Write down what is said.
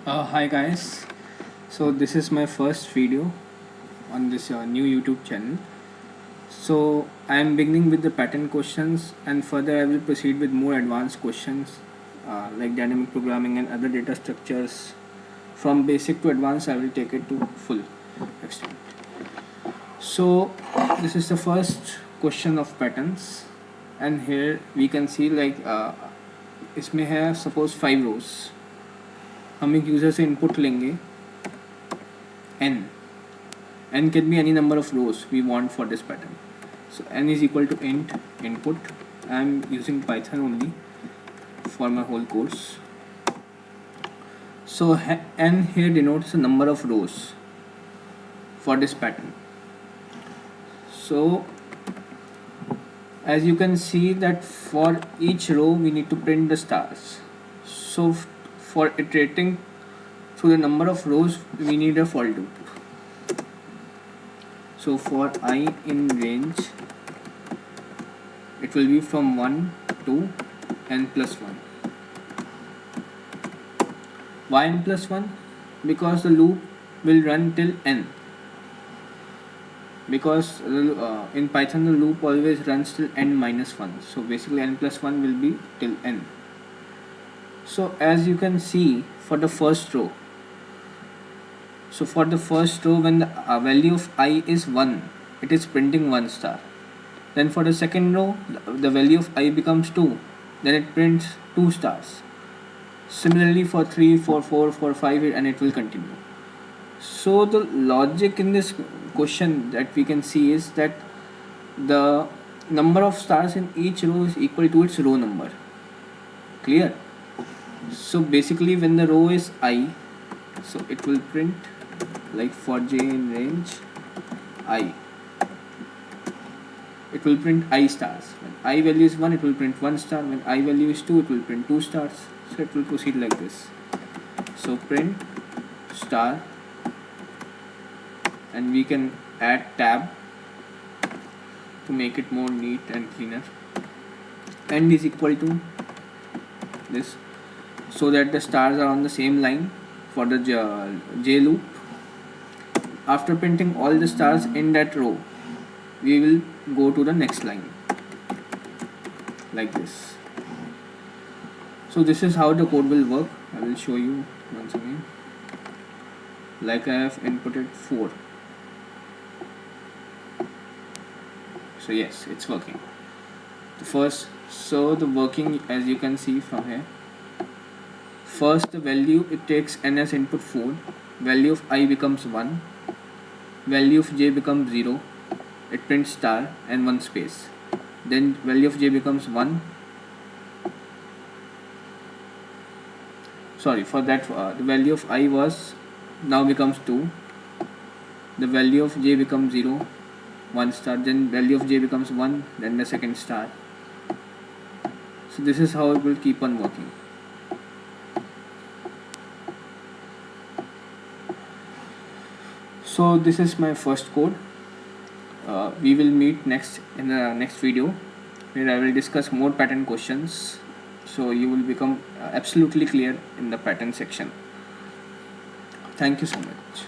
Hi guys, so this is my first video on this new YouTube channel. So I am beginning with the pattern questions, and further I will proceed with more advanced questions like dynamic programming and other data structures. From basic to advanced I will take it to full extent. So this is the first question of patterns, and here we can see like इसमें है suppose 5 rows. हम एक user से input लेंगे n can be any number of rows we want for this pattern. So n is equal to int input. I am using Python only for my whole course. So n here denotes the number of rows for this pattern. So as you can see that for each row we need to print the stars. So for iterating through the number of rows we need a for loop. So for I in range it will be from 1 to n plus 1. Why n plus 1? Because the loop will run till n. Because in Python the loop always runs till n minus 1. So basically n plus 1 will be till n. So as you can see for the first row, when the value of I is 1, it is printing 1 star. Then for the second row, the value of I becomes 2, then it prints 2 stars. Similarly for 3, for 4, for 5, and it will continue. So the logic in this question that we can see is that the number of stars in each row is equal to its row number. Clear? So basically when the row is I, so it will print like for j in range I, it will print I stars. When I value is 1, it will print 1 star. When I value is 2, it will print 2 stars. So it will proceed like this. So print star, and we can add tab to make it more neat and cleaner. End is equal to this, so that the stars are on the same line for the j loop. After printing all the stars in that row, we will go to the next line like this. So this is how the code will work. I will show you once again. Like I have inputted 4. So yes, it's working. The working, as you can see from here. First the value, it takes n as input 4. Value of I becomes 1. Value of j becomes 0. It prints star and 1 space. Then value of j becomes 1. Sorry, for that the value of I was now becomes 2. The value of j becomes 0, 1 star. Then value of j becomes 1. Then the second star. So this is how it will keep on working. So this is my first code. We will meet next in the next video, where I will discuss more pattern questions, so you will become absolutely clear in the pattern section. Thank you so much.